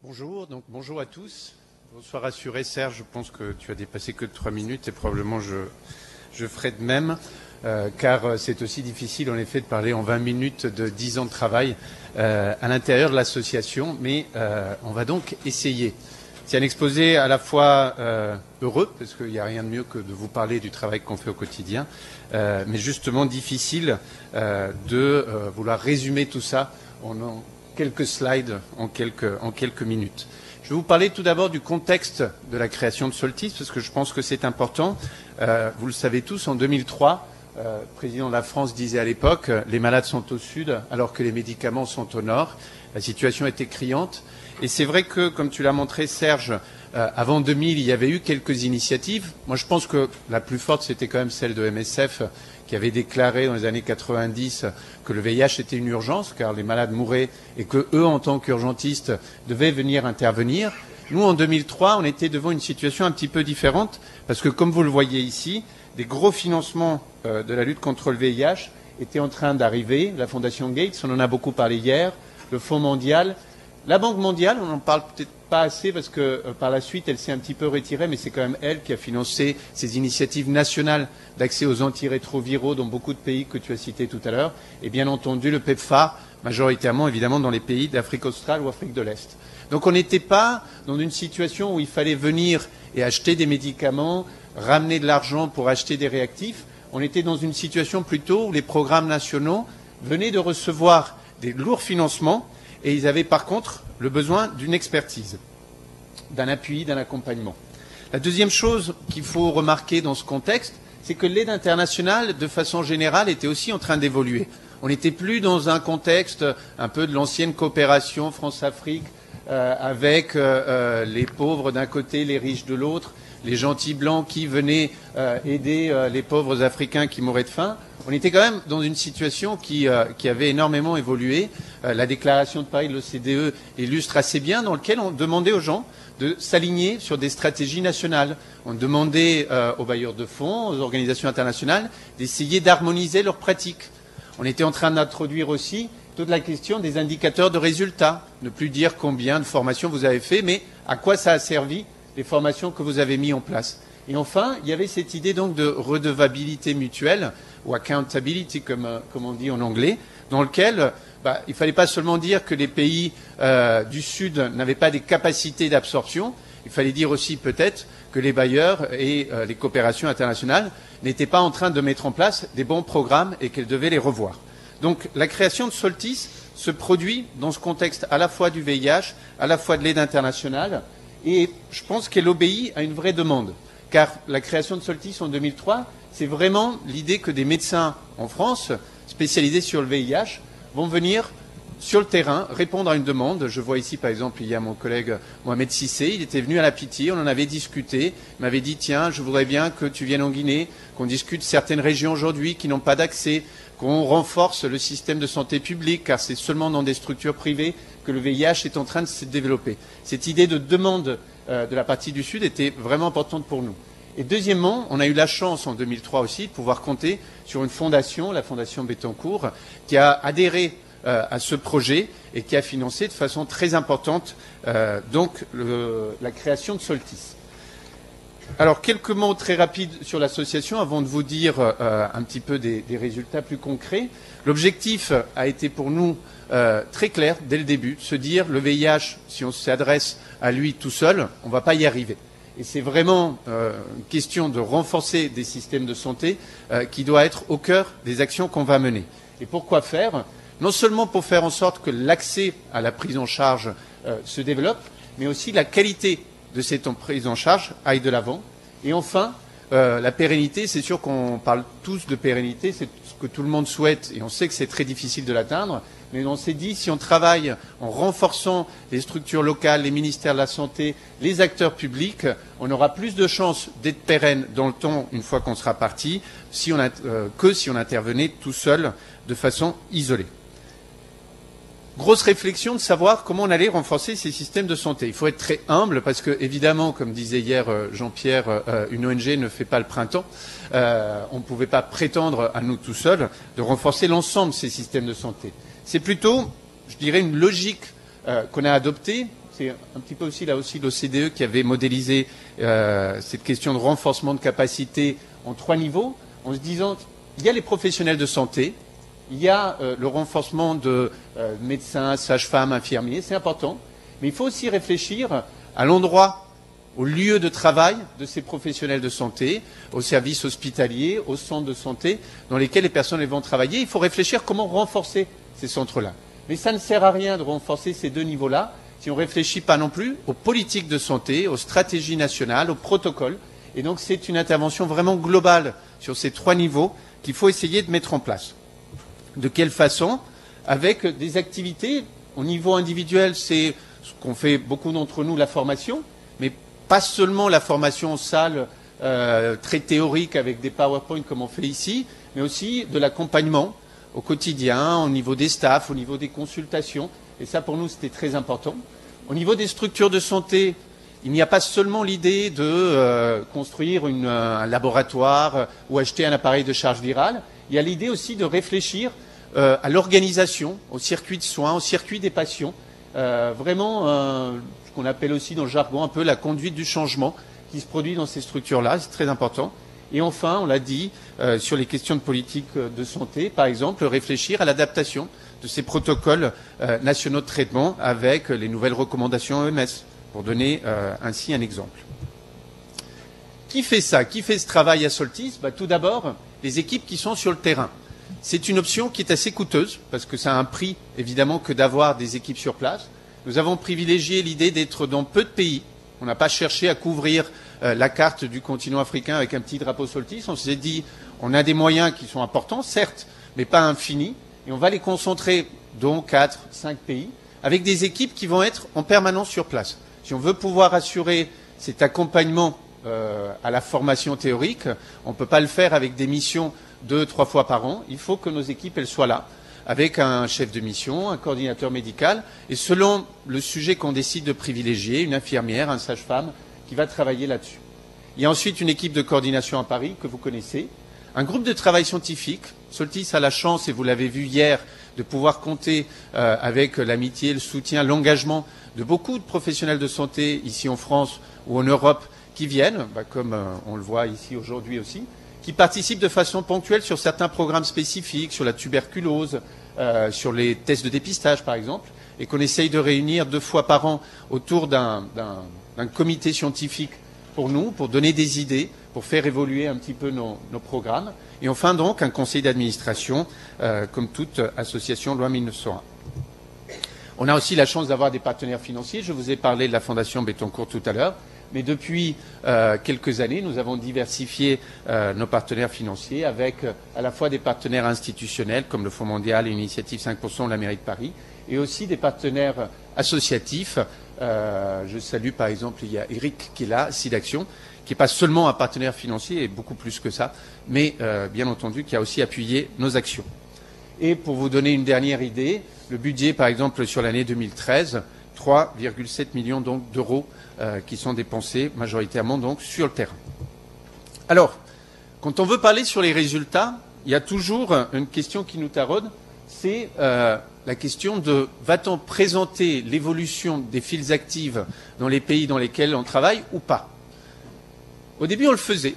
Bonjour, donc bonjour à tous. Sois rassuré, Serge, je pense que tu as dépassé que de 3 minutes et probablement je ferai de même, car c'est aussi difficile en effet de parler en 20 minutes de 10 ans de travail à l'intérieur de l'association, mais on va donc essayer. C'est un exposé à la fois heureux, parce qu'il n'y a rien de mieux que de vous parler du travail qu'on fait au quotidien, mais justement difficile de vouloir résumer tout ça en quelques slides, en quelques minutes. Je vais vous parler tout d'abord du contexte de la création de Soltis, parce que je pense que c'est important. Vous le savez tous, en 2003, le président de la France disait à l'époque « Les malades sont au sud, alors que les médicaments sont au nord ». La situation était criante. Et c'est vrai que, comme tu l'as montré, Serge, avant 2000, il y avait eu quelques initiatives. Moi, je pense que la plus forte, c'était quand même celle de MSF, qui avait déclaré dans les années 90 que le VIH était une urgence, car les malades mouraient et que eux, en tant qu'urgentistes, devaient venir intervenir. Nous, en 2003, on était devant une situation un petit peu différente, parce que, comme vous le voyez ici, des gros financements de la lutte contre le VIH étaient en train d'arriver. La Fondation Gates, on en a beaucoup parlé hier, le Fonds mondial. La Banque mondiale, on n'en parle peut-être pas assez parce que par la suite, elle s'est un petit peu retirée, mais c'est quand même elle qui a financé ces initiatives nationales d'accès aux antirétroviraux dans beaucoup de pays que tu as cités tout à l'heure. Et bien entendu, le PEPFAR, majoritairement évidemment dans les pays d'Afrique australe ou Afrique de l'Est. Donc on n'était pas dans une situation où il fallait venir et acheter des médicaments, ramener de l'argent pour acheter des réactifs. On était dans une situation plutôt où les programmes nationaux venaient de recevoir des lourds financements et ils avaient par contre le besoin d'une expertise, d'un appui, d'un accompagnement. La deuxième chose qu'il faut remarquer dans ce contexte, c'est que l'aide internationale, de façon générale, était aussi en train d'évoluer. On n'était plus dans un contexte un peu de l'ancienne coopération France-Afrique, avec les pauvres d'un côté, les riches de l'autre, les gentils blancs qui venaient aider les pauvres africains qui mouraient de faim. On était quand même dans une situation qui avait énormément évolué. La déclaration de Paris de l'OCDE illustre assez bien, dans laquelle on demandait aux gens de s'aligner sur des stratégies nationales. On demandait aux bailleurs de fonds, aux organisations internationales, d'essayer d'harmoniser leurs pratiques. On était en train d'introduire aussi toute la question des indicateurs de résultats. Ne plus dire combien de formations vous avez fait, mais à quoi ça a servi les formations que vous avez mises en place. Et enfin, il y avait cette idée donc de redevabilité mutuelle, ou accountability comme on dit en anglais, dans lequel il ne fallait pas seulement dire que les pays du Sud n'avaient pas des capacités d'absorption, il fallait dire aussi peut-être que les bailleurs et les coopérations internationales n'étaient pas en train de mettre en place des bons programmes et qu'elles devaient les revoir. Donc la création de Soltis se produit dans ce contexte à la fois du VIH, à la fois de l'aide internationale, et je pense qu'elle obéit à une vraie demande. Car la création de Soltis en 2003, c'est vraiment l'idée que des médecins en France, spécialisés sur le VIH, vont venir sur le terrain répondre à une demande. Je vois ici, par exemple, il y a mon collègue Mohamed Sissé, il était venu à la Pitié, on en avait discuté, il m'avait dit, tiens, je voudrais bien que tu viennes en Guinée, qu'on discute certaines régions aujourd'hui qui n'ont pas d'accès, qu'on renforce le système de santé publique, car c'est seulement dans des structures privées que le VIH est en train de se développer. Cette idée de demande de la partie du Sud était vraiment importante pour nous. Et deuxièmement, on a eu la chance en 2003 aussi de pouvoir compter sur une fondation, la Fondation Bettencourt, qui a adhéré à ce projet et qui a financé de façon très importante la création de Soltis. Alors, quelques mots très rapides sur l'association avant de vous dire un petit peu des résultats plus concrets. L'objectif a été pour nous très clair dès le début, de se dire le VIH, si on s'adresse à lui tout seul, on ne va pas y arriver. Et c'est vraiment une question de renforcer des systèmes de santé qui doit être au cœur des actions qu'on va mener. Et pourquoi faire? Non seulement pour faire en sorte que l'accès à la prise en charge se développe, mais aussi la qualité de cette prise en charge aille de l'avant. Et enfin, la pérennité, c'est sûr qu'on parle tous de pérennité, c'est ce que tout le monde souhaite, et on sait que c'est très difficile de l'atteindre, mais on s'est dit, si on travaille en renforçant les structures locales, les ministères de la Santé, les acteurs publics, on aura plus de chances d'être pérenne dans le temps une fois qu'on sera parti, que si on intervenait tout seul de façon isolée. Grosse réflexion de savoir comment on allait renforcer ces systèmes de santé. Il faut être très humble parce que, évidemment, comme disait hier Jean-Pierre, une ONG ne fait pas le printemps. On ne pouvait pas prétendre à nous tout seuls de renforcer l'ensemble de ces systèmes de santé. C'est plutôt, je dirais, une logique qu'on a adoptée c'est un petit peu aussi là aussi l'OCDE qui avait modélisé cette question de renforcement de capacité en 3 niveaux, en se disant il y a les professionnels de santé, il y a le renforcement de médecins, sages-femmes, infirmiers, c'est important, mais il faut aussi réfléchir à l'endroit, au lieu de travail de ces professionnels de santé, aux services hospitaliers, aux centres de santé dans lesquels les personnes vont travailler. Il faut réfléchir comment renforcer ces centres-là. Mais ça ne sert à rien de renforcer ces 2 niveaux-là si on ne réfléchit pas non plus aux politiques de santé, aux stratégies nationales, aux protocoles. Et donc c'est une intervention vraiment globale sur ces 3 niveaux qu'il faut essayer de mettre en place. De quelle façon? Avec des activités au niveau individuel, c'est ce qu'on fait beaucoup d'entre nous, la formation, mais pas seulement la formation en salle très théorique avec des PowerPoint comme on fait ici, mais aussi de l'accompagnement au quotidien, au niveau des staffs, au niveau des consultations. Et ça, pour nous, c'était très important. Au niveau des structures de santé, il n'y a pas seulement l'idée de construire un laboratoire ou acheter un appareil de charge virale. Il y a l'idée aussi de réfléchir à l'organisation, au circuit de soins, au circuit des patients. Vraiment, ce qu'on appelle aussi dans le jargon un peu la conduite du changement qui se produit dans ces structures-là. C'est très important. Et enfin, on l'a dit, sur les questions de politique de santé, par exemple, réfléchir à l'adaptation de ces protocoles nationaux de traitement avec les nouvelles recommandations OMS, pour donner ainsi un exemple. Qui fait ça? Qui fait ce travail à Soltis? Tout d'abord, les équipes qui sont sur le terrain. C'est une option qui est assez coûteuse, parce que ça a un prix, évidemment, que d'avoir des équipes sur place. Nous avons privilégié l'idée d'être dans peu de pays. On n'a pas cherché à couvrir la carte du continent africain avec un petit drapeau Soltis. On s'est dit, on a des moyens qui sont importants, certes, mais pas infinis, et on va les concentrer dans 4, 5 pays, avec des équipes qui vont être en permanence sur place. Si on veut pouvoir assurer cet accompagnement à la formation théorique, on ne peut pas le faire avec des missions 2-3 fois par an. Il faut que nos équipes elles soient là, avec un chef de mission, un coordinateur médical, et selon le sujet qu'on décide de privilégier, une infirmière, un sage-femme, qui va travailler là-dessus. Il y a ensuite une équipe de coordination à Paris, que vous connaissez, un groupe de travail scientifique. Soltis a la chance, et vous l'avez vu hier, de pouvoir compter avec l'amitié, le soutien, l'engagement de beaucoup de professionnels de santé ici en France ou en Europe qui viennent, comme on le voit ici aujourd'hui aussi, qui participent de façon ponctuelle sur certains programmes spécifiques, sur la tuberculose, sur les tests de dépistage par exemple, et qu'on essaye de réunir 2 fois par an autour d'un comité scientifique pour nous, pour donner des idées, pour faire évoluer un petit peu nos programmes. Et enfin donc un conseil d'administration, comme toute association loi 1901. On a aussi la chance d'avoir des partenaires financiers. Je vous ai parlé de la Fondation Bettencourt tout à l'heure. Mais depuis quelques années, nous avons diversifié nos partenaires financiers avec à la fois des partenaires institutionnels comme le Fonds mondial et l'Initiative 5%, la mairie de Paris, et aussi des partenaires associatifs. Je salue par exemple, il y a Eric qui est là, SIDAction, qui n'est pas seulement un partenaire financier, et beaucoup plus que ça, mais bien entendu qui a aussi appuyé nos actions. Et pour vous donner une dernière idée, le budget par exemple sur l'année 2013, 3,7 millions donc d'euros qui sont dépensés majoritairement donc sur le terrain. Alors, quand on veut parler sur les résultats, il y a toujours une question qui nous taraude, c'est la question de va-t-on présenter l'évolution des files actives dans les pays dans lesquels on travaille ou pas? Au début, on le faisait.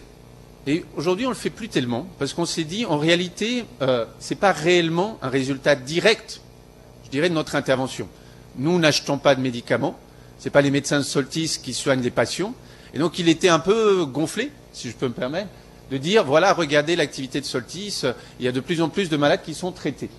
Et aujourd'hui, on ne le fait plus tellement, parce qu'on s'est dit, en réalité, ce n'est pas réellement un résultat direct, je dirais, de notre intervention. Nous n'achetons pas de médicaments, ce n'est pas les médecins de Soltis qui soignent les patients. Et donc, il était un peu gonflé, si je peux me permettre, de dire, voilà, regardez l'activité de Soltis, il y a de plus en plus de malades qui sont traités.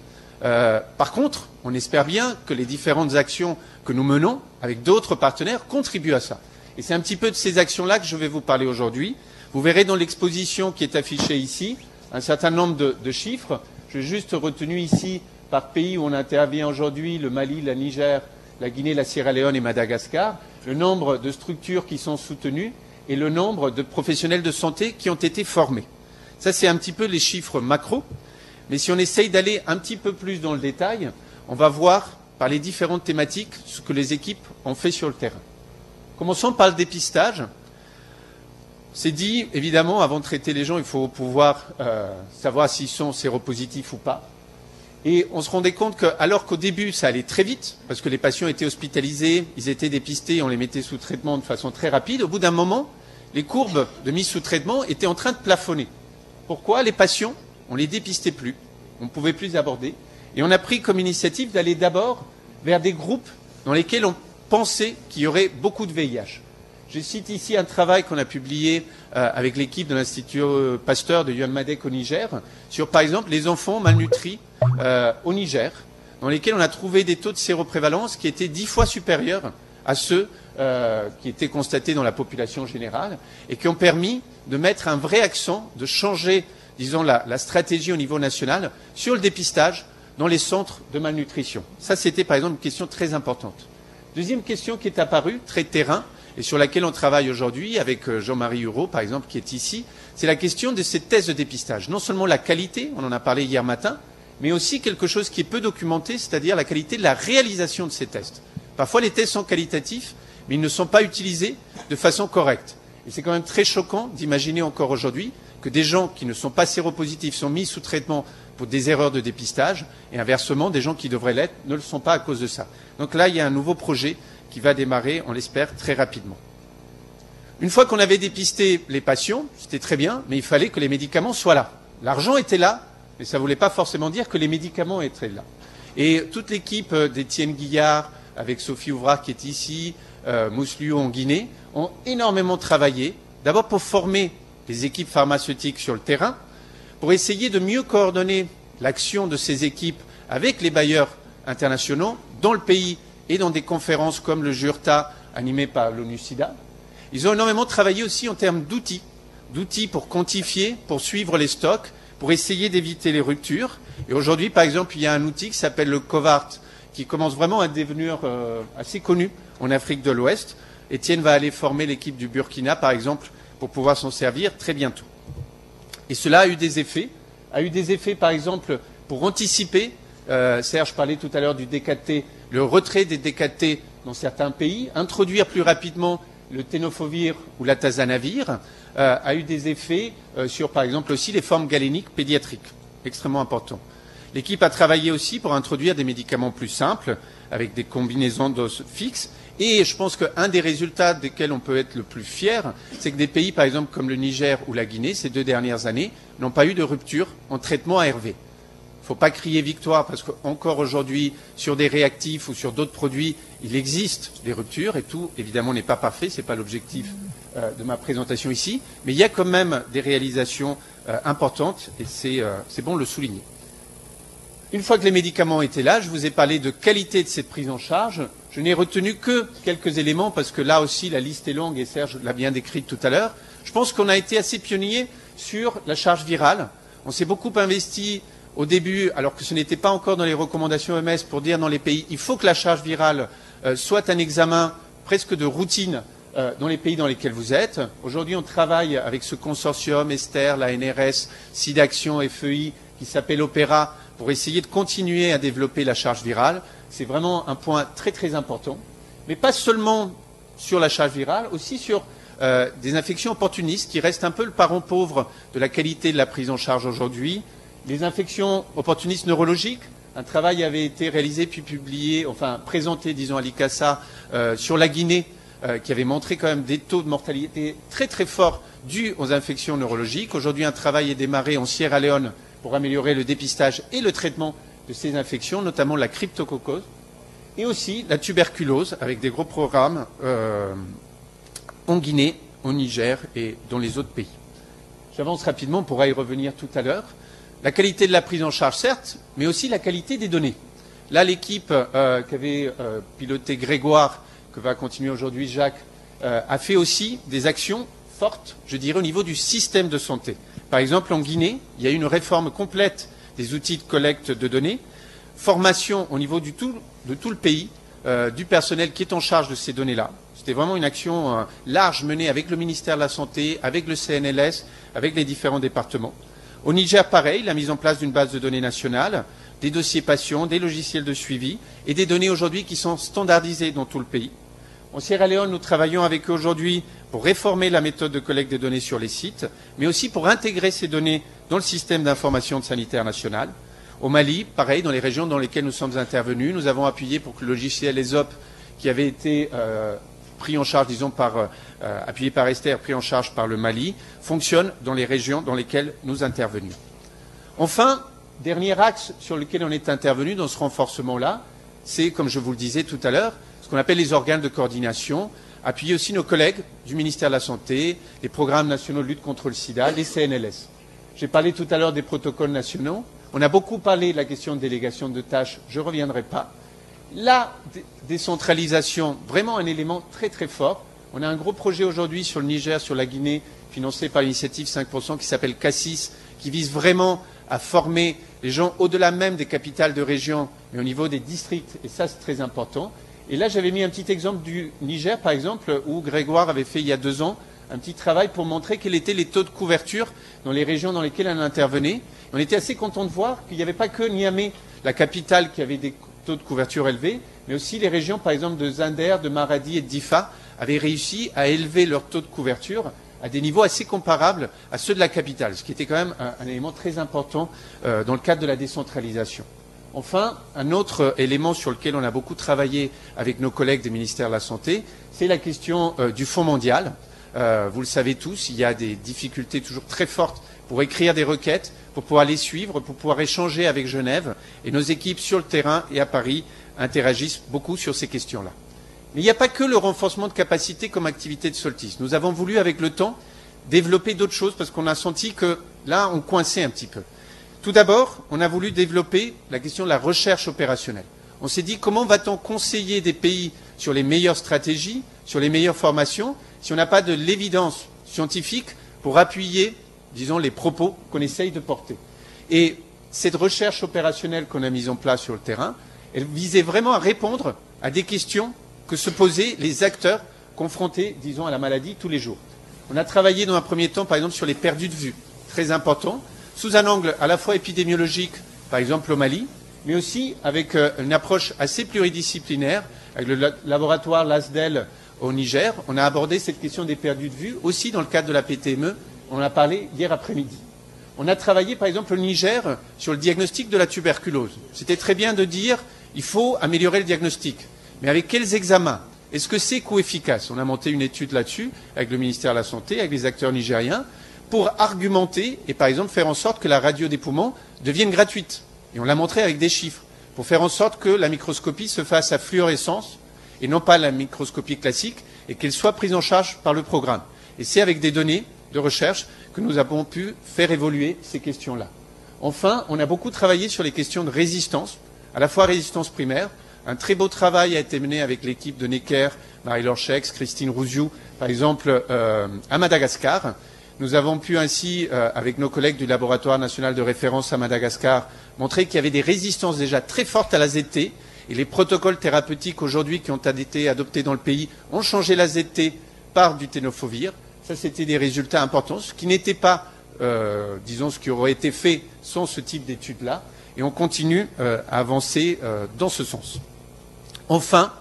Par contre, on espère bien que les différentes actions que nous menons avec d'autres partenaires contribuent à ça. Et c'est un petit peu de ces actions-là que je vais vous parler aujourd'hui. Vous verrez dans l'exposition qui est affichée ici un certain nombre de chiffres. J'ai juste retenu ici, par pays où on intervient aujourd'hui, le Mali, la Niger, la Guinée, la Sierra Leone et Madagascar, le nombre de structures qui sont soutenues et le nombre de professionnels de santé qui ont été formés. Ça, c'est un petit peu les chiffres macro. Mais si on essaye d'aller un petit peu plus dans le détail, on va voir par les différentes thématiques ce que les équipes ont fait sur le terrain. Commençons par le dépistage. C'est dit, évidemment, avant de traiter les gens, il faut pouvoir savoir s'ils sont séropositifs ou pas. Et on se rendait compte que, alors qu'au début, ça allait très vite, parce que les patients étaient hospitalisés, ils étaient dépistés, on les mettait sous traitement de façon très rapide, au bout d'un moment, les courbes de mise sous traitement étaient en train de plafonner. Pourquoi? Les patients, on les dépistait plus, on ne pouvait plus les aborder, et on a pris comme initiative d'aller d'abord vers des groupes dans lesquels on pensait qu'il y aurait beaucoup de VIH. Je cite ici un travail qu'on a publié avec l'équipe de l'Institut Pasteur de Yuan Madec au Niger, sur par exemple les enfants malnutris au Niger, dans lesquels on a trouvé des taux de séroprévalence qui étaient 10 fois supérieurs à ceux qui étaient constatés dans la population générale et qui ont permis de mettre un vrai accent, de changer, disons, la stratégie au niveau national sur le dépistage dans les centres de malnutrition. Ça, c'était par exemple une question très importante. Deuxième question qui est apparue, très terrain, et sur laquelle on travaille aujourd'hui avec Jean-Marie Hureau, par exemple, qui est ici, c'est la question de ces tests de dépistage. Non seulement la qualité, on en a parlé hier matin, mais aussi quelque chose qui est peu documenté, c'est-à-dire la qualité de la réalisation de ces tests. Parfois, les tests sont qualitatifs, mais ils ne sont pas utilisés de façon correcte. Et c'est quand même très choquant d'imaginer encore aujourd'hui que des gens qui ne sont pas séropositifs sont mis sous traitement pour des erreurs de dépistage, et inversement, des gens qui devraient l'être ne le sont pas à cause de ça. Donc là, il y a un nouveau projet qui va démarrer, on l'espère, très rapidement. Une fois qu'on avait dépisté les patients, c'était très bien, mais il fallait que les médicaments soient là. L'argent était là, mais ça ne voulait pas forcément dire que les médicaments étaient là. Et toute l'équipe d'Étienne Guillard, avec Sophie Ouvrard qui est ici, Mousselio en Guinée, ont énormément travaillé, d'abord pour former les équipes pharmaceutiques sur le terrain, pour essayer de mieux coordonner l'action de ces équipes avec les bailleurs internationaux dans le pays et dans des conférences comme le JURTA animé par l'ONU-SIDA. Ils ont énormément travaillé aussi en termes d'outils pour quantifier, pour suivre les stocks, pour essayer d'éviter les ruptures. Et aujourd'hui, par exemple, il y a un outil qui s'appelle le COVART, qui commence vraiment à devenir assez connu en Afrique de l'Ouest. Étienne va aller former l'équipe du Burkina, par exemple, pour pouvoir s'en servir très bientôt. Et cela a eu des effets. Par exemple, pour anticiper, Serge parlait tout à l'heure du DKT, le retrait des DKT dans certains pays, introduire plus rapidement le tenofovir ou l'atazanavir, a eu des effets sur, par exemple, aussi les formes galéniques pédiatriques, extrêmement important. L'équipe a travaillé aussi pour introduire des médicaments plus simples, avec des combinaisons doses fixes, et je pense qu'un des résultats desquels on peut être le plus fier, c'est que des pays, par exemple, comme le Niger ou la Guinée, ces 2 dernières années, n'ont pas eu de rupture en traitement ARV. Il ne faut pas crier victoire parce qu'encore aujourd'hui, sur des réactifs ou sur d'autres produits, il existe des ruptures et tout, évidemment, n'est pas parfait. Ce n'est pas l'objectif de ma présentation ici. Mais il y a quand même des réalisations importantes et c'est bon de le souligner. Une fois que les médicaments étaient là, je vous ai parlé de qualité de cette prise en charge. Je n'ai retenu que quelques éléments parce que là aussi, la liste est longue et Serge l'a bien décrite tout à l'heure. Je pense qu'on a été assez pionnier sur la charge virale. On s'est beaucoup investi au début, alors que ce n'était pas encore dans les recommandations OMS, pour dire dans les pays, il faut que la charge virale soit un examen presque de routine dans les pays dans lesquels vous êtes. Aujourd'hui, on travaille avec ce consortium, Esther, la NRS, SIDAction, FEI, qui s'appelle Opéra, pour essayer de continuer à développer la charge virale. C'est vraiment un point très très important. Mais pas seulement sur la charge virale, aussi sur des infections opportunistes qui restent un peu le parent pauvre de la qualité de la prise en charge aujourd'hui. Les infections opportunistes neurologiques, un travail avait été réalisé puis publié, enfin présenté, disons, à l'ICASA sur la Guinée, qui avait montré quand même des taux de mortalité très très forts dus aux infections neurologiques. Aujourd'hui, un travail est démarré en Sierra Leone pour améliorer le dépistage et le traitement de ces infections, notamment la cryptococcose, et aussi la tuberculose, avec des gros programmes en Guinée, au Niger et dans les autres pays. J'avance rapidement, on pourra y revenir tout à l'heure. La qualité de la prise en charge, certes, mais aussi la qualité des données. Là, l'équipe qu'avait piloté Grégoire, que va continuer aujourd'hui Jacques, a fait aussi des actions fortes, je dirais, au niveau du système de santé. Par exemple, en Guinée, il y a eu une réforme complète des outils de collecte de données, formation au niveau de tout le pays, du personnel qui est en charge de ces données-là. C'était vraiment une action large menée avec le ministère de la Santé, avec le CNLS, avec les différents départements. Au Niger, pareil, la mise en place d'une base de données nationale, des dossiers patients, des logiciels de suivi et des données aujourd'hui qui sont standardisées dans tout le pays. En Sierra Leone, nous travaillons avec eux aujourd'hui pour réformer la méthode de collecte des données sur les sites, mais aussi pour intégrer ces données dans le système d'information sanitaire national. Au Mali, pareil, dans les régions dans lesquelles nous sommes intervenus, nous avons appuyé pour que le logiciel ESOP, qui avait été pris en charge, disons, appuyé par Esther, pris en charge par le Mali, fonctionne dans les régions dans lesquelles nous intervenions. Enfin, dernier axe sur lequel on est intervenu dans ce renforcement-là, c'est, comme je vous le disais tout à l'heure, ce qu'on appelle les organes de coordination, appuyer aussi nos collègues du ministère de la Santé, les programmes nationaux de lutte contre le sida, les CNLS. J'ai parlé tout à l'heure des protocoles nationaux. On a beaucoup parlé de la question de délégation de tâches, je ne reviendrai pas. La décentralisation, vraiment un élément très très fort. On a un gros projet aujourd'hui sur le Niger, sur la Guinée, financé par l'initiative 5%, qui s'appelle Cassis, qui vise vraiment à former les gens au-delà même des capitales de région, mais au niveau des districts, et ça c'est très important. Et là j'avais mis un petit exemple du Niger, par exemple, où Grégoire avait fait il y a 2 ans un petit travail pour montrer quels étaient les taux de couverture dans les régions dans lesquelles on intervenait. On était assez content de voir qu'il n'y avait pas que Niamey, la capitale, qui avait des taux de couverture élevés, mais aussi les régions, par exemple, de Zinder, de Maradi et de Difa, avaient réussi à élever leur taux de couverture à des niveaux assez comparables à ceux de la capitale, ce qui était quand même un élément très important dans le cadre de la décentralisation. Enfin, un autre élément sur lequel on a beaucoup travaillé avec nos collègues des ministères de la Santé, c'est la question du Fonds mondial. Vous le savez tous, il y a des difficultés toujours très fortes pour écrire des requêtes, pour pouvoir les suivre, pour pouvoir échanger avec Genève. Et nos équipes sur le terrain et à Paris interagissent beaucoup sur ces questions-là. Mais il n'y a pas que le renforcement de capacité comme activité de Soltis. Nous avons voulu, avec le temps, développer d'autres choses parce qu'on a senti que là, on coinçait un petit peu. Tout d'abord, on a voulu développer la question de la recherche opérationnelle. On s'est dit comment va-t-on conseiller des pays sur les meilleures stratégies, sur les meilleures formations, si on n'a pas de l'évidence scientifique pour appuyer, disons, les propos qu'on essaye de porter. Et cette recherche opérationnelle qu'on a mise en place sur le terrain, elle visait vraiment à répondre à des questions que se posaient les acteurs confrontés, disons, à la maladie tous les jours. On a travaillé dans un premier temps, par exemple, sur les perdus de vue, très important, sous un angle à la fois épidémiologique, par exemple au Mali, mais aussi avec une approche assez pluridisciplinaire, avec le laboratoire LASDEL au Niger. On a abordé cette question des perdus de vue, aussi dans le cadre de la PTME, on en a parlé hier après-midi. On a travaillé, par exemple, au Niger, sur le diagnostic de la tuberculose. C'était très bien de dire il faut améliorer le diagnostic. Mais avec quels examens? Est-ce que c'est coût-efficace? On a monté une étude là-dessus, avec le ministère de la Santé, avec les acteurs nigériens, pour argumenter et, par exemple, faire en sorte que la radio des poumons devienne gratuite. Et on l'a montré avec des chiffres, pour faire en sorte que la microscopie se fasse à fluorescence, et non pas la microscopie classique, et qu'elle soit prise en charge par le programme. Et c'est avec des données de recherche que nous avons pu faire évoluer ces questions-là. Enfin, on a beaucoup travaillé sur les questions de résistance, à la fois résistance primaire. Un très beau travail a été mené avec l'équipe de Necker, Marie-Laure Chex, Christine Rouziou, par exemple, à Madagascar. Nous avons pu ainsi, avec nos collègues du laboratoire national de référence à Madagascar, montrer qu'il y avait des résistances déjà très fortes à l'AZT. Et les protocoles thérapeutiques aujourd'hui qui ont été adoptés dans le pays ont changé l'AZT par du tenofovir. Ça, c'était des résultats importants, ce qui n'était pas, disons, ce qui aurait été fait sans ce type d'études-là. Et on continue à avancer dans ce sens. Enfin,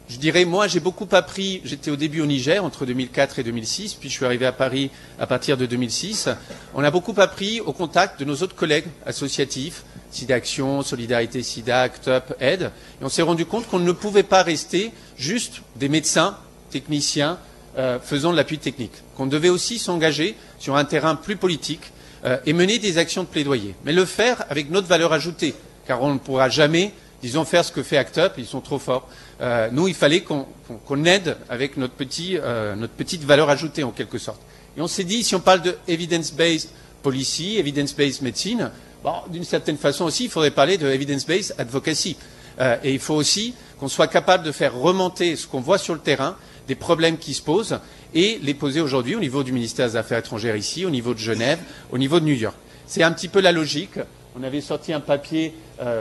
je dirais, moi, j'ai beaucoup appris. J'étais au début au Niger, entre 2004 et 2006, puis je suis arrivé à Paris à partir de 2006. On a beaucoup appris au contact de nos autres collègues associatifs, SIDA Action, Solidarité SIDA, ACT UP, Aide. Et on s'est rendu compte qu'on ne pouvait pas rester juste des médecins, techniciens, faisant de l'appui technique. Qu'on devait aussi s'engager sur un terrain plus politique et mener des actions de plaidoyer. Mais le faire avec notre valeur ajoutée, car on ne pourra jamais, disons, faire ce que fait ACT UP, ils sont trop forts. Nous, il fallait qu'on aide avec notre petite valeur ajoutée, en quelque sorte. Et on s'est dit, si on parle de evidence-based policy, evidence-based medicine, bon, d'une certaine façon aussi, il faudrait parler de evidence-based advocacy. Et il faut aussi qu'on soit capable de faire remonter ce qu'on voit sur le terrain, des problèmes qui se posent, et les poser aujourd'hui au niveau du ministère des Affaires étrangères ici, au niveau de Genève, au niveau de New York. C'est un petit peu la logique. On avait sorti un papier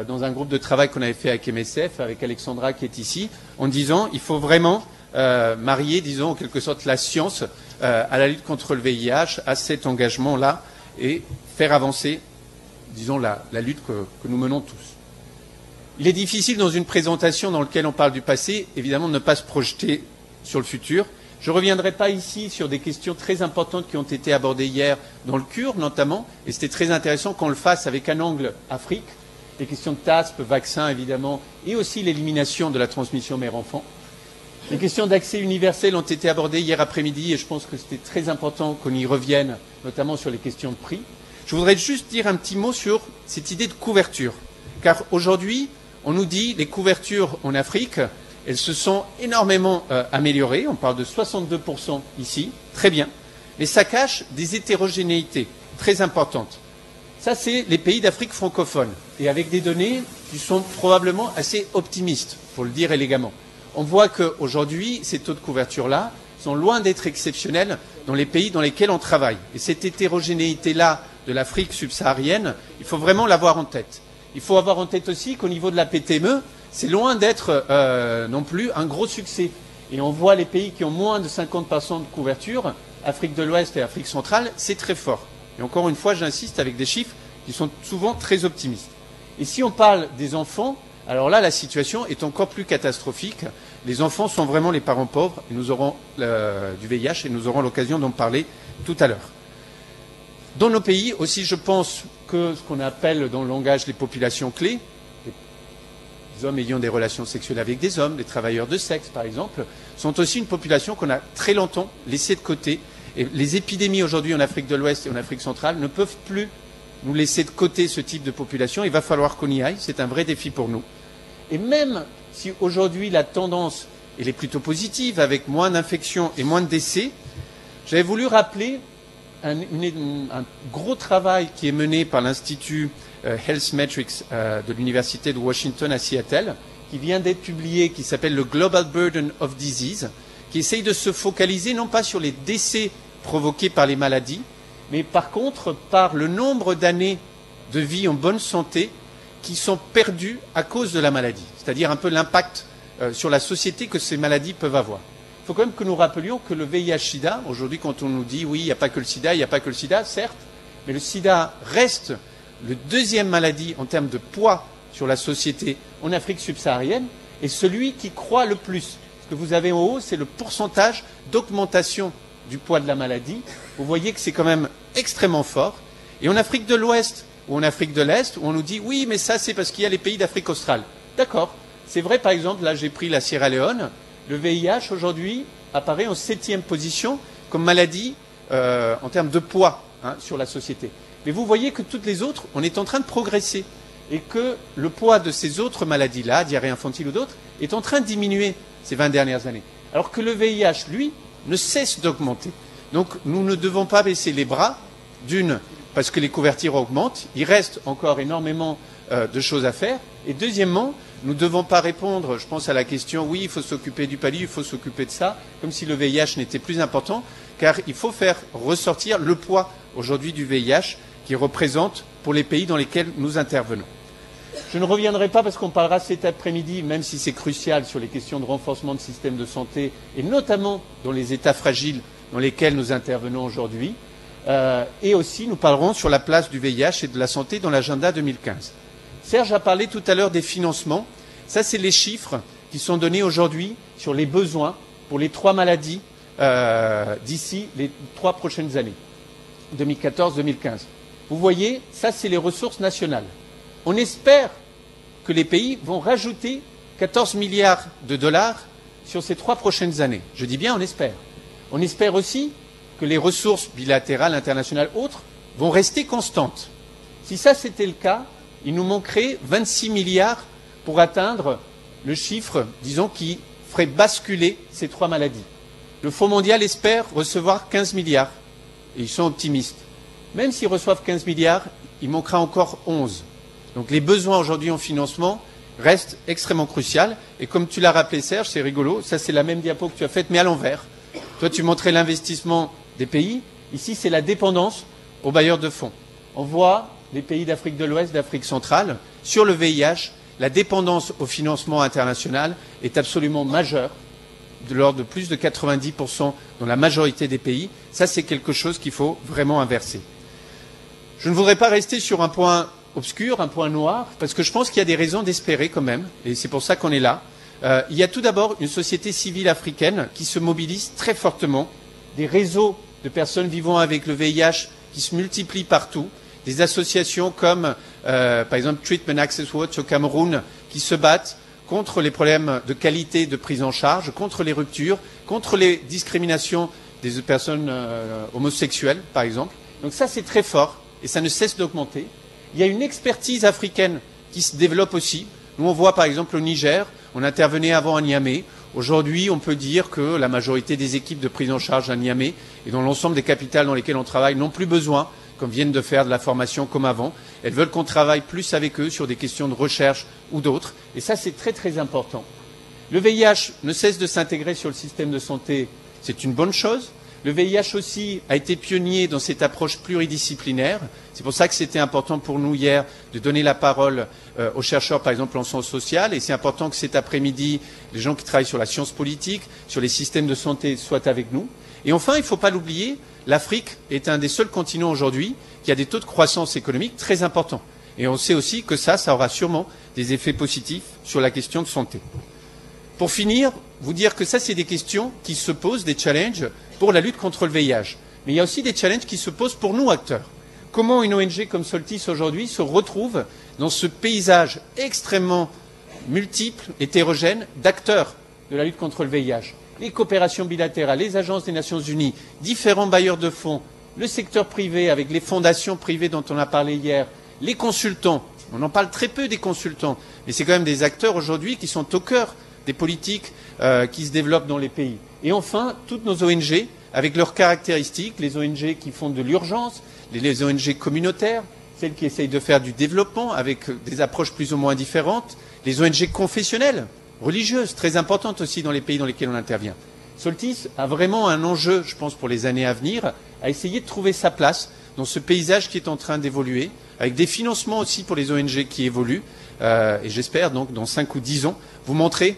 dans un groupe de travail qu'on avait fait avec MSF, avec Alexandra qui est ici, en disant il faut vraiment marier, disons, en quelque sorte, la science à la lutte contre le VIH, à cet engagement-là, et faire avancer, disons, la lutte que nous menons tous. Il est difficile, dans une présentation dans laquelle on parle du passé, évidemment, de ne pas se projeter sur le futur. Je ne reviendrai pas ici sur des questions très importantes qui ont été abordées hier dans le Kurde notamment, et c'était très intéressant qu'on le fasse avec un angle Afrique, les questions de TASP, vaccins évidemment, et aussi l'élimination de la transmission mère-enfant. Les questions d'accès universel ont été abordées hier après-midi et je pense que c'était très important qu'on y revienne, notamment sur les questions de prix. Je voudrais juste dire un petit mot sur cette idée de couverture, car aujourd'hui, on nous dit les couvertures en Afrique, elles se sont énormément améliorées, on parle de 62% ici, très bien, mais ça cache des hétérogénéités très importantes. Ça, c'est les pays d'Afrique francophone, et avec des données qui sont probablement assez optimistes, pour le dire élégamment. On voit qu'aujourd'hui, ces taux de couverture-là sont loin d'être exceptionnels dans les pays dans lesquels on travaille. Et cette hétérogénéité-là de l'Afrique subsaharienne, il faut vraiment l'avoir en tête. Il faut avoir en tête aussi qu'au niveau de la PTME, c'est loin d'être non plus un gros succès. Et on voit les pays qui ont moins de 50% de couverture, Afrique de l'Ouest et Afrique centrale, c'est très fort. Et encore une fois, j'insiste avec des chiffres qui sont souvent très optimistes. Et si on parle des enfants, alors là, la situation est encore plus catastrophique. Les enfants sont vraiment les parents pauvres, et nous aurons du VIH et nous aurons l'occasion d'en parler tout à l'heure. Dans nos pays aussi, je pense que ce qu'on appelle dans le langage les populations clés, les hommes ayant des relations sexuelles avec des hommes, les travailleurs de sexe par exemple, sont aussi une population qu'on a très longtemps laissée de côté. Et les épidémies aujourd'hui en Afrique de l'Ouest et en Afrique centrale ne peuvent plus nous laisser de côté ce type de population. Il va falloir qu'on y aille, c'est un vrai défi pour nous. Et même si aujourd'hui la tendance elle est plutôt positive, avec moins d'infections et moins de décès, j'avais voulu rappeler un gros travail qui est mené par l'Institut Health Metrics de l'Université de Washington à Seattle, qui vient d'être publié, qui s'appelle le Global Burden of Disease, qui essaye de se focaliser non pas sur les décès provoqués par les maladies, mais par contre par le nombre d'années de vie en bonne santé qui sont perdues à cause de la maladie, c'est-à-dire un peu l'impact sur la société que ces maladies peuvent avoir. Il faut quand même que nous rappelions que le VIH-Sida, aujourd'hui quand on nous dit oui, il n'y a pas que le sida, il n'y a pas que le sida, certes, mais le sida reste le deuxième maladie en termes de poids sur la société en Afrique subsaharienne et celui qui croît le plus. Ce que vous avez en haut, c'est le pourcentage d'augmentation du poids de la maladie. Vous voyez que c'est quand même extrêmement fort. Et en Afrique de l'Ouest ou en Afrique de l'Est, où on nous dit oui, mais ça c'est parce qu'il y a les pays d'Afrique australe. D'accord. C'est vrai, par exemple, là j'ai pris la Sierra Leone. Le VIH aujourd'hui apparaît en 7e position comme maladie en termes de poids sur la société. Mais vous voyez que toutes les autres, on est en train de progresser et que le poids de ces autres maladies-là, diarrhée infantile ou d'autres, est en train de diminuer ces 20 dernières années. Alors que le VIH, lui, ne cesse d'augmenter. Donc nous ne devons pas baisser les bras, d'une, parce que les couvertures augmentent, il reste encore énormément de choses à faire, et deuxièmement, nous ne devons pas répondre, je pense à la question, oui, il faut s'occuper du palud, il faut s'occuper de ça, comme si le VIH n'était plus important, car il faut faire ressortir le poids aujourd'hui du VIH qui représente pour les pays dans lesquels nous intervenons. Je ne reviendrai pas parce qu'on parlera cet après-midi, même si c'est crucial, sur les questions de renforcement de système de santé, et notamment dans les États fragiles dans lesquels nous intervenons aujourd'hui. Et aussi, nous parlerons sur la place du VIH et de la santé dans l'agenda 2015. Serge a parlé tout à l'heure des financements. Ça, c'est les chiffres qui sont donnés aujourd'hui sur les besoins pour les 3 maladies d'ici les 3 prochaines années, 2014-2015. Vous voyez, ça, c'est les ressources nationales. On espère que les pays vont rajouter 14 milliards de dollars sur ces 3 prochaines années. Je dis bien on espère. On espère aussi que les ressources bilatérales, internationales, autres, vont rester constantes. Si ça c'était le cas, il nous manquerait 26 milliards pour atteindre le chiffre, disons, qui ferait basculer ces 3 maladies. Le Fonds mondial espère recevoir 15 milliards, et ils sont optimistes. Même s'ils reçoivent 15 milliards, il manquera encore 11. Donc les besoins aujourd'hui en financement restent extrêmement cruciaux. Et comme tu l'as rappelé, Serge, c'est rigolo, ça c'est la même diapo que tu as faite, mais à l'envers. Toi, tu montrais l'investissement des pays. Ici, c'est la dépendance aux bailleurs de fonds. On voit les pays d'Afrique de l'Ouest, d'Afrique centrale. Sur le VIH, la dépendance au financement international est absolument majeure, de l'ordre de plus de 90% dans la majorité des pays. Ça, c'est quelque chose qu'il faut vraiment inverser. Je ne voudrais pas rester sur un point obscur, un point noir, parce que je pense qu'il y a des raisons d'espérer quand même, et c'est pour ça qu'on est là. Il y a tout d'abord une société civile africaine qui se mobilise très fortement, des réseaux de personnes vivant avec le VIH qui se multiplient partout, des associations comme, par exemple, Treatment Access Watch au Cameroun, qui se battent contre les problèmes de qualité de prise en charge, contre les ruptures, contre les discriminations des personnes homosexuelles, par exemple. Donc ça, c'est très fort et ça ne cesse d'augmenter. Il y a une expertise africaine qui se développe aussi. Nous, on voit par exemple au Niger, on intervenait avant à Niamey. Aujourd'hui, on peut dire que la majorité des équipes de prise en charge à Niamey et dans l'ensemble des capitales dans lesquelles on travaille n'ont plus besoin, comme viennent de faire de la formation comme avant. Elles veulent qu'on travaille plus avec eux sur des questions de recherche ou d'autres. Et ça, c'est très très important. Le VIH ne cesse de s'intégrer sur le système de santé. C'est une bonne chose. Le VIH aussi a été pionnier dans cette approche pluridisciplinaire. C'est pour ça que c'était important pour nous hier de donner la parole aux chercheurs, par exemple, en sciences sociales. Et c'est important que cet après-midi, les gens qui travaillent sur la science politique, sur les systèmes de santé, soient avec nous. Et enfin, il ne faut pas l'oublier, l'Afrique est un des seuls continents aujourd'hui qui a des taux de croissance économique très importants. Et on sait aussi que ça aura sûrement des effets positifs sur la question de santé. Pour finir, vous dire que ça, c'est des questions qui se posent, des challenges pour la lutte contre le VIH. Mais il y a aussi des challenges qui se posent pour nous, acteurs. Comment une ONG comme Soltis, aujourd'hui, se retrouve dans ce paysage extrêmement multiple, hétérogène, d'acteurs de la lutte contre le VIH. Les coopérations bilatérales, les agences des Nations Unies, différents bailleurs de fonds, le secteur privé avec les fondations privées dont on a parlé hier, les consultants. On en parle très peu des consultants, mais c'est quand même des acteurs aujourd'hui qui sont au cœur des politiques qui se développent dans les pays. Et enfin, toutes nos ONG, avec leurs caractéristiques, les ONG qui font de l'urgence, les ONG communautaires, celles qui essayent de faire du développement avec des approches plus ou moins différentes, les ONG confessionnelles, religieuses, très importantes aussi dans les pays dans lesquels on intervient. Soltis a vraiment un enjeu, je pense, pour les années à venir, à essayer de trouver sa place dans ce paysage qui est en train d'évoluer, avec des financements aussi pour les ONG qui évoluent, et j'espère donc dans 5 ou 10 ans vous montrer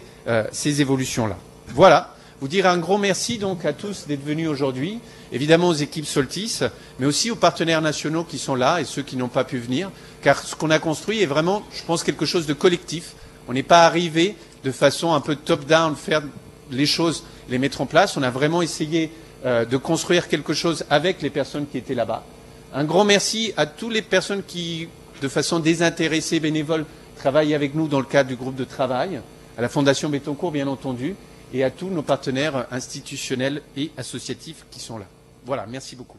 ces évolutions-là. Voilà, vous dire un gros merci donc à tous d'être venus aujourd'hui, évidemment aux équipes Soltis, mais aussi aux partenaires nationaux qui sont là et ceux qui n'ont pas pu venir, car ce qu'on a construit est vraiment, je pense, quelque chose de collectif. On n'est pas arrivé de façon un peu top-down, faire les choses, les mettre en place. On a vraiment essayé de construire quelque chose avec les personnes qui étaient là-bas. Un grand merci à toutes les personnes qui, de façon désintéressée, bénévole, travaillent avec nous dans le cadre du groupe de travail, à la Fondation Bettencourt, bien entendu, et à tous nos partenaires institutionnels et associatifs qui sont là. Voilà, merci beaucoup.